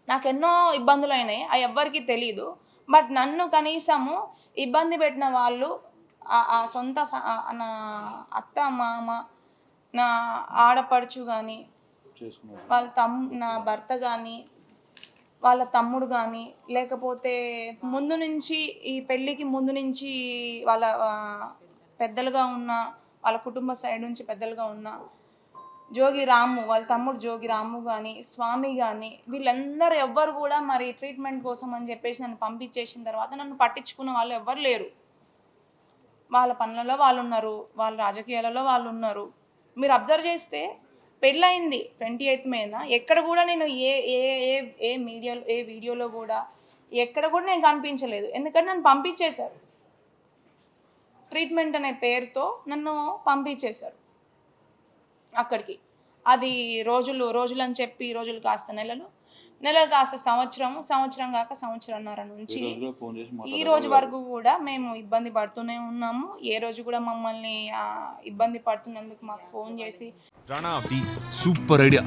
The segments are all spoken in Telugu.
నాకు ఎన్నో ఇబ్బందులు అయినాయి, అవి ఎవ్వరికీ తెలీదు. బట్ నన్ను కనీసము ఇబ్బంది పెట్టిన వాళ్ళు సొంత నా అత్త, మామ, నా ఆడపడుచు గానీ, వాళ్ళ నా భర్త గానీ, వాళ్ళ తమ్ముడు గానీ, లేకపోతే ముందు నుంచి ఈ పెళ్ళికి ముందు నుంచి వాళ్ళ పెద్దలుగా ఉన్న వాళ్ళ కుటుంబ సైడ్ నుంచి పెద్దలుగా ఉన్న జోగి రాము, వాళ్ళ తమ్ముడు జోగి రాము కానీ, స్వామి కానీ, వీళ్ళందరూ ఎవ్వరు కూడా మరి ట్రీట్మెంట్ కోసం అని చెప్పేసి నన్ను పంపించేసిన తర్వాత నన్ను పట్టించుకున్న వాళ్ళు ఎవ్వరు లేరు. వాళ్ళ పనులలో వాళ్ళు ఉన్నారు, వాళ్ళ రాజకీయాలలో వాళ్ళు ఉన్నారు. మీరు అబ్జర్వ్ చేస్తే పెళ్ళయింది 28th మేన, ఎక్కడ కూడా నేను ఏ ఏ ఏ ఏ మీడియాలో ఏ వీడియోలో కూడా ఎక్కడ కూడా నేను కనిపించలేదు. ఎందుకంటే నన్ను పంపించేశారు. ట్రీట్మెంట్ అనే పేరుతో నన్ను పంపించేశారు అక్కడికి. అది రోజులు అని చెప్పి రోజులు కాస్త నెలలు, నెలలు కాస్త సంవత్సరం కాక సంవత్సరంన్నర నుంచి ఈ రోజు వరకు కూడా మేము ఇబ్బంది పడుతూనే ఉన్నాము. ఏ రోజు కూడా మమ్మల్ని ఇబ్బంది పడుతున్నందుకు మాకు ఫోన్ చేసి సూపర్ ఐడియా,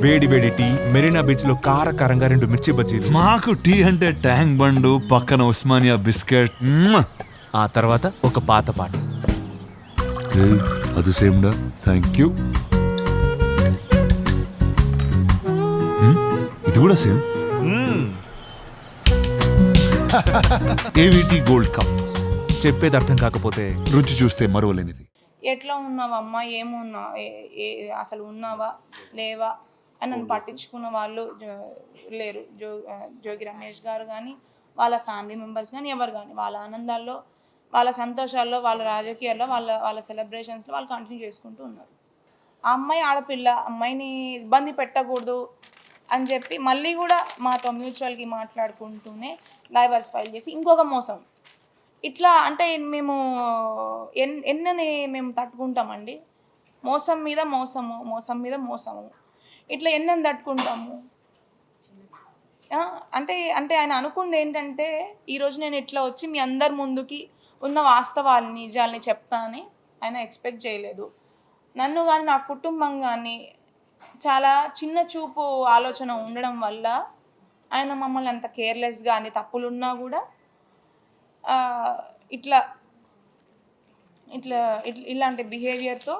వేడి వేడి టీ, మెరీనా బీచ్ లో కారకారంగా 2 మిర్చి బజ్జీలు. మాకు టీ అంటే ట్యాంక్ బండు, పక్కన ఉస్మానియా బిస్కెట్, ఆ తర్వాత ఒక పాత పాట. అది సేమ్డా, థ్యాంక్ యూ. ఇది కూడా సేమ్. ఏవిటి gold cup. చెప్పేది అర్థం కాకపోతే రుచి చూస్తే మరువలేనిది. ఎట్లా ఉన్నావమ్మా, ఏమున్నా, అసలు ఉన్నావా లేవా అని నన్ను పట్టించుకున్న వాళ్ళు లేరు. జోగి రమేష్ గారు కానీ, వాళ్ళ ఫ్యామిలీ మెంబర్స్ కానీ, ఎవరు కానీ వాళ్ళ ఆనందాల్లో, వాళ్ళ సంతోషాల్లో, వాళ్ళ రాజకీయాల్లో, వాళ్ళ సెలబ్రేషన్స్లో వాళ్ళు కంటిన్యూ చేసుకుంటూ ఉన్నారు. ఆ అమ్మాయి ఆడపిల్ల, అమ్మాయిని ఇబ్బంది పెట్టకూడదు అని చెప్పి మళ్ళీ కూడా మాతో మ్యూచువల్కి మాట్లాడుకుంటూనే డైవర్స్ ఫైల్ చేసి ఇంకొక మోసం. ఇట్లా అంటే మేము ఎన్నని మేము తట్టుకుంటామండి. మోసం మీద మోసము, మోసం మీద మోసము, ఇట్లా ఎన్నని తట్టుకుంటాము. అంటే అంటే ఆయన అనుకుంది ఏంటంటే ఈరోజు నేను ఇట్లా వచ్చి మీ అందరి ముందుకి ఉన్న వాస్తవాలని, నిజాలని చెప్తా అని ఆయన ఎక్స్పెక్ట్ చేయలేదు. నన్ను కానీ, నా కుటుంబం కానీ చాలా చిన్న చూపు ఆలోచన ఉండడం వల్ల ఆయన మమ్మల్ని అంత కేర్లెస్గా, అన్ని తప్పులున్నా కూడా ఇట్లా ఇట్లా ఇలాంటి బిహేవియర్తో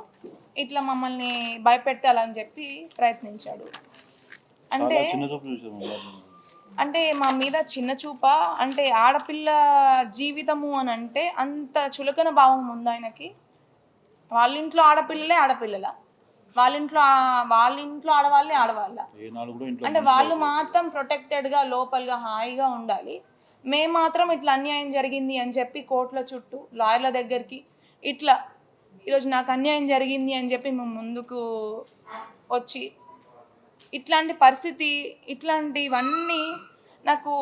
ఇట్లా మమ్మల్ని భయపెట్టాలని చెప్పి ప్రయత్నించాడు. అంటే అంటే మా మీద చిన్న చూప, అంటే ఆడపిల్ల జీవితము అని అంటే అంత చులకన భావం ఉంది ఆయనకి. వాళ్ళ ఇంట్లో ఆడపిల్లలే ఆడపిల్లల, వాళ్ళ ఇంట్లో ఆడవాళ్ళే ఆడవాళ్ళ, అంటే వాళ్ళు మాత్రం ప్రొటెక్టెడ్గా లోపలగా హాయిగా ఉండాలి. మేము మాత్రం ఇట్లా అన్యాయం జరిగింది అని చెప్పి కోర్టుల చుట్టూ, లాయర్ల దగ్గరికి ఇట్లా ఈరోజు నాకు అన్యాయం జరిగింది అని చెప్పి మేము ముందుకు వచ్చి ఇట్లాంటి పరిస్థితి, ఇట్లాంటివన్నీ నాకు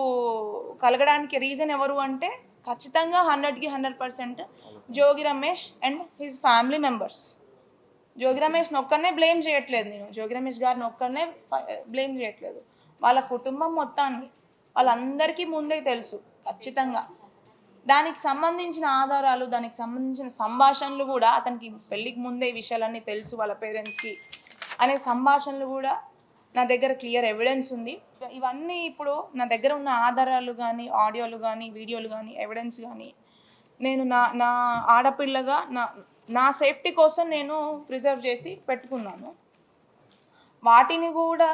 కలగడానికి రీజన్ ఎవరు అంటే ఖచ్చితంగా 100కి 100% Jogi Ramesh and his family members. Jogi రమేష్ని ఒక్కరినే బ్లేమ్ చేయట్లేదు నేను, జోగి రమేష్ గారిని ఒక్కరినే బ్లేమ్ చేయట్లేదు. వాళ్ళ కుటుంబం మొత్తాన్ని, వాళ్ళందరికీ ముందే తెలుసు ఖచ్చితంగా. దానికి సంబంధించిన ఆధారాలు, దానికి సంబంధించిన సంభాషణలు కూడా, అతనికి పెళ్ళికి ముందే ఈ విషయాలన్నీ తెలుసు వాళ్ళ పేరెంట్స్కి అనే సంభాషణలు కూడా నా దగ్గర క్లియర్ ఎవిడెన్స్ ఉంది. ఇవన్నీ ఇప్పుడు నా దగ్గర ఉన్న ఆధారాలు కానీ, ఆడియోలు కానీ, వీడియోలు కానీ, ఎవిడెన్స్ కానీ నేను నా ఆడపిల్లగా నా సేఫ్టీ కోసం నేను ప్రిజర్వ్ చేసి పెట్టుకున్నాను. వాటిని కూడా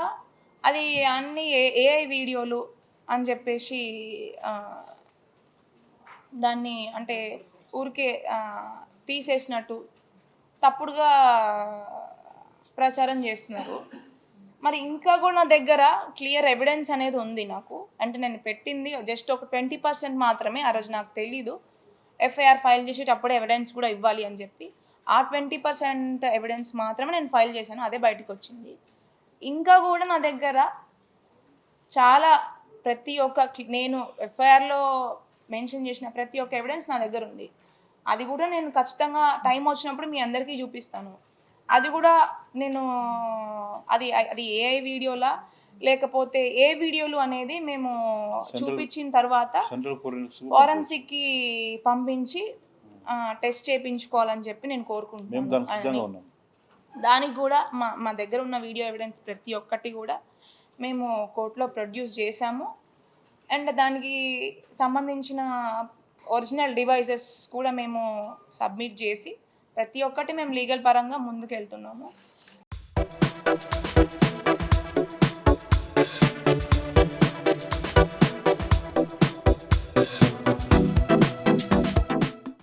అది అన్నీ ఏఐ వీడియోలు అని చెప్పేసి దాన్ని అంటే ఊరికే తీసేసినట్టు తప్పుడుగా ప్రచారం చేస్తున్నారు. మరి ఇంకా కూడా నా దగ్గర క్లియర్ ఎవిడెన్స్ అనేది ఉంది నాకు. అంటే నేను పెట్టింది జస్ట్ ఒక 20% మాత్రమే. ఆ రోజు నాకు తెలీదు ఎఫ్ఐఆర్ ఫైల్ చేసేటప్పుడు ఎవిడెన్స్ కూడా ఇవ్వాలి అని చెప్పి. ఆ 20% ఎవిడెన్స్ మాత్రమే నేను ఫైల్ చేశాను, అదే బయటకు వచ్చింది. ఇంకా కూడా నా దగ్గర చాలా ప్రతి ఒక్క నేను ఎఫ్ఐఆర్లో మెన్షన్ చేసిన ప్రతి ఒక్క ఎవిడెన్స్ నా దగ్గర ఉంది. అది కూడా నేను ఖచ్చితంగా టైం వచ్చినప్పుడు మీ అందరికీ చూపిస్తాను. అది కూడా నేను అది ఏఐ వీడియోలా లేకపోతే ఏ వీడియోలు అనేది మేము చూపించిన తర్వాత ఫోరెన్సిక్కి పంపించి టెస్ట్ చేయించుకోవాలని చెప్పి నేను కోరుకుంటున్నాను. దానికి కూడా మా దగ్గర ఉన్న వీడియో ఎవిడెన్స్ ప్రతి ఒక్కటి కూడా మేము కోర్టులో ప్రొడ్యూస్ చేశాము. అండ్ దానికి సంబంధించిన ఒరిజినల్ డివైజెస్ కూడా మేము సబ్మిట్ చేసి ప్రతి ఒక్కటి మేము లీగల్ పరంగా ముందుకు వెళ్తున్నాము.